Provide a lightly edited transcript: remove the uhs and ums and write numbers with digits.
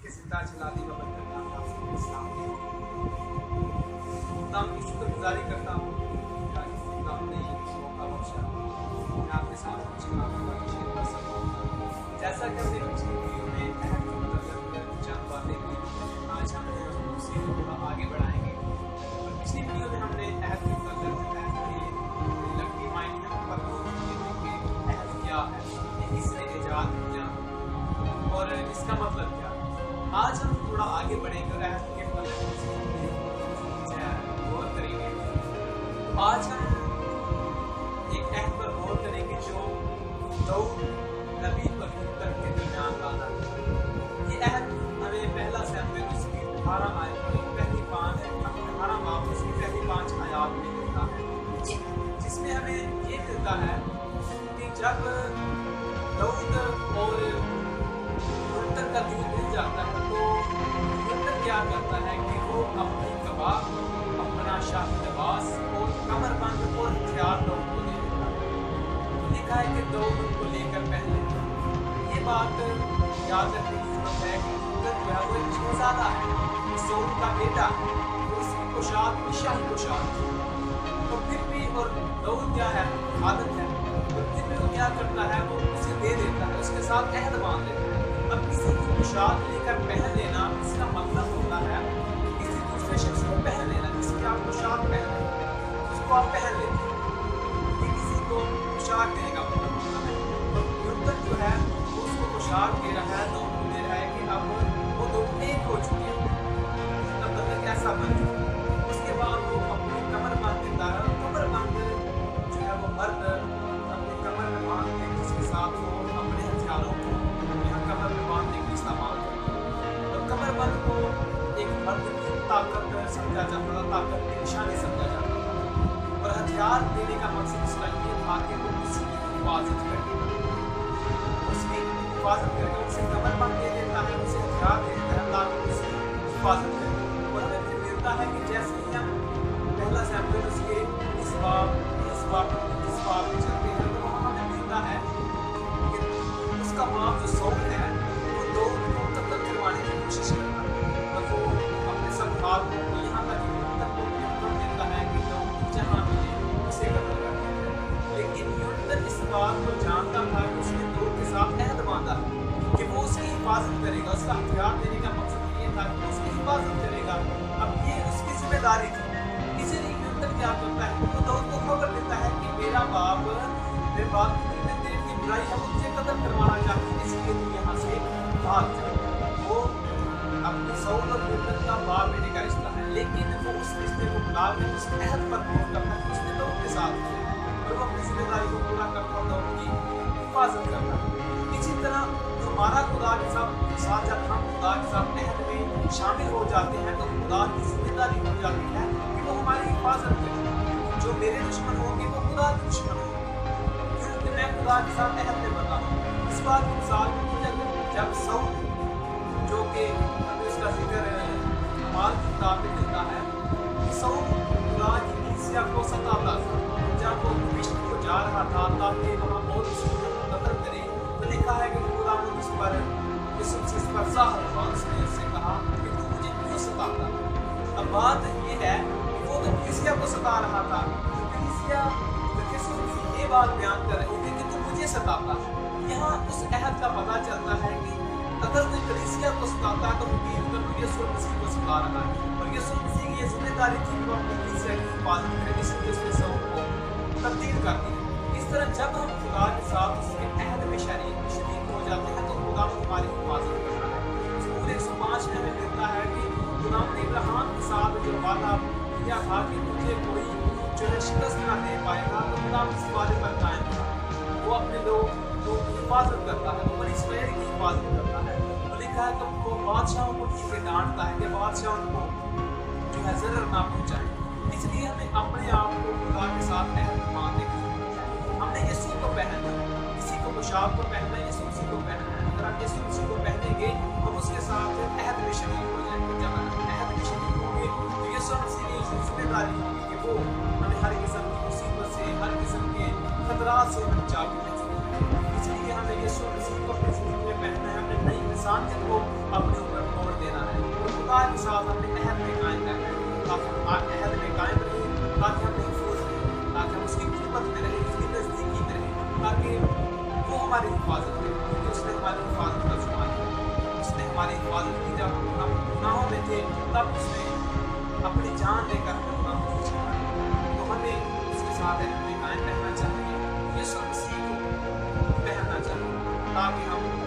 के जिंदा जलाली व बदलना आपके सामने खुदा की शुक्रगुजारी करता हूँ कि आज खुदा ने मौका बख्शा मैं आपके साथ कुछ बातें शेयर कर सकूँ। जैसा कि हमने पिछली वीडियो में चंद बातें की, आज हम उसी को थोड़ा आगे बढ़ाएंगे। और पिछली वीडियो में हमने अहद के लंबी मायने पर अहद क्या है, किसने इजाद किया और इसका मतलब क्या है। आज हम थोड़ा आगे बढ़ेंगे और अहद के गौर करेंगे। आज हम एक अहद पर गौर करेंगे जो दाऊद नबी और मुत्तर के दरमियान वाला है। ये अहद हमें पहला सैमुएल उसकी 18 आयत पहली 18 बाब उसकी पहली 5 आयात में मिलता है, जिसमें हमें ये मिलता है कि जब दाऊद और मुत्तर का दिल मिल जाता है तो मुत्तर क्या करता है कि वो अपनी कबाब, अपना शाही लिबास और कमरबंद और हथियार दाऊद को दे देता है। लिखा है कि दाऊद उनको लेकर पहले ये बात याद रखने की जरूरत है कि मुत्तर जो है वो एक शहजादा है, साउल का बेटा, उसकी पोशाक शाही पोशाक तो फिर भी और दाऊद क्या है आदत है तो फिर भी वो क्या करता है वो उसे दे देता है, उसके साथ अहद बांध लेता है। अब किसी की पोशाक लेकर पहन लेना इसका मतलब होता है किसी दूसरे शख्स को पहन लेना, जिसकी आप पोशाक पहन उसको आप पहन लेते हैं, ये किसी को पोशाक देने का मतलब होता है। तो मुत्तर जो है उसको पोशाक दे रहा है, तो दे रहा है कि अब वो दोनों एक हो चुके हैं, मतलब ऐसा बन चुका है। उसके बाद वो अपनी कमर बांध देता है, कमर बांध जो है वो मर्द अपनी कमर में बांध के जिसके साथ वो अपने हथियारों को कमर में बांधने के इस्तेमाल करते हैं। तो कमरबंद को एक मर्द की ताकत समझा जाता था, ताकत की निशानी समझा जाता था और हथियार देने का मकसद इसका ये था कि वो किसी की हिफाजत करे, उसकी हिफाजत करके उसे कमरबंद दे देता है, उसे हथियार दे देता है ताकि उसकी हिफाजत करे। और हमें फिर मिलता है कि जैसे ही हम पहला सैमुएल उसके इस बाब में चलते हैं तो वहाँ हमें मिलता है कि उसका बाप जो साउल है वो दाऊद को कत्ल करवाने की कोशिश करता है और वो अपने सब हाथ को यहाँ तक देता है कि दाऊद जहाँ मिले उसे कत्ल कर देता है। लेकिन यूनातान इस बात को जानता था कि उसने दाऊद के साथ अहद बांधा कि वो उसकी हिफाजत करेगा, उसका हथियार देने का मकसद ये था कि उसकी हिफाजत करेगा। अब ये उसकी जिम्मेदारी थी, इसलिए यूनातान क्या करता है वो दाऊद को खबर देता है कि मेरे बाप की देर की बुराई है, मुझे कत्ल करवाना चाहती है, इसलिए तू यहाँ से भाग जा। वो अपने साउल और यूनातान का बाप बेटे का रिश्ता है, लेकिन वो उस रिश्ते को भुला के उस अहद पर गौर करता है उसने दाऊद के साथ और वो अपनी जिम्मेदारी को पूरा करता है, दाऊद की हिफाजत करता है। इसी तरह हमारा खुदा के साथ जब हम खुदा के साथ अहद में शामिल हो जाते हैं तो खुदा की जिम्मेदारी हो जाती है कि वो हमारी हिफाजत करे। जो मेरे दुश्मन होंगे वो खुदा के दुश्मन होंगे, क्योंकि मैं खुदा के साथ अहद में बना हूँ। इस बात की मिसाल जब साउल जो कि इसका जिक्र कमाल की किताब में मिलता है, साउल खुदा की कलीसिया को सताता था। जब वो दमिश्क को जा रहा था ताकि वहाँ और उसको कत्ल करे तो लिखा है कि खुदा ने उस पर ज़ाहिर हुआ, उसने उससे कहा कि तू मुझे क्यों सताता। अब बात ये है कि वो तो कलीसिया को सता रहा था, कलीसिया ये बात बयान कर रहे थे कि तू मुझे सताता। यहाँ उस अहद का पता चलता है कि अगर कोई कलीसिया को सताता है तो यीशु मसीह को सता रहा है और यीशु मसीह की ये जिम्मेदारी थी कि वो अपनी कलीसिया की हिफाजत करे, इसलिए उसने साउल को तब्दील कर दिया। इस तरह जब हम खुदा के साथ उसके अहद में शरीक हो जाते हैं तो खुदा हमारी हिफाजत करता है। ज़बूर 105 में हमें मिलता है कि खुदा ने इब्राहिम के साथ जो वादा किया था कि मुझे कोई जो है शिकस्त ना दे पाएगा, तो खुदा इस वादे पर कायम था। वो अपने लोगों की हिफाजत करता है, वो बनी इसराइल की हिफाजत करता है। तो लिखा है कि वो बादशाहों को ठीक डांटता है कि बादशाह उनको जो है ज़रर ना पहुँचाए। इसलिए हमें अपने आप को खुदा के साथ अहद मानने की जरूरत है। हमने यीशु को पहनना, किसी को पोशाक को पहनना, यीशु मसीह को पहनना है। अगर हम यीशु मसीह को पहनेंगे हम उसके साथ अहद में शरीक हो जाएंगे। जब हम अहद में शरीक होंगे तो यीशु मसीह की जिम्मेदारी होगी कि वो हमें हर किस्म की मुसीबत से, हर किस्म के खतरात से बचा के रखेंगे। इसलिए हमें यीशु मसीह को अपनी ज़िंदगी में पहनना है, अपने नई इंसानियत को अपने ऊपर خدا کے ساتھ اپنے عہد میں قائم رہنا ہے، تاکہ ہم عہد میں قائم رہیں، تاکہ ہم محفوظ رہیں، تاکہ ہم اس کی قربت میں رہیں، اس کی نزدیکی میں رہیں، تاکہ وہ ہماری حفاظت کرے، کیونکہ اس نے ہماری حفاظت کا ذمہ لیا، اس نے ہماری حفاظت کی جب ہم گناہوں میں تھے تب اس نے اپنی جان دے کر ہمیں گناہوں سے چھڑایا۔ تو ہمیں اس کے ساتھ عہد میں قائم رہنا چاہیے، یسوع مسیح کو پہننا چاہیے، تاکہ ہم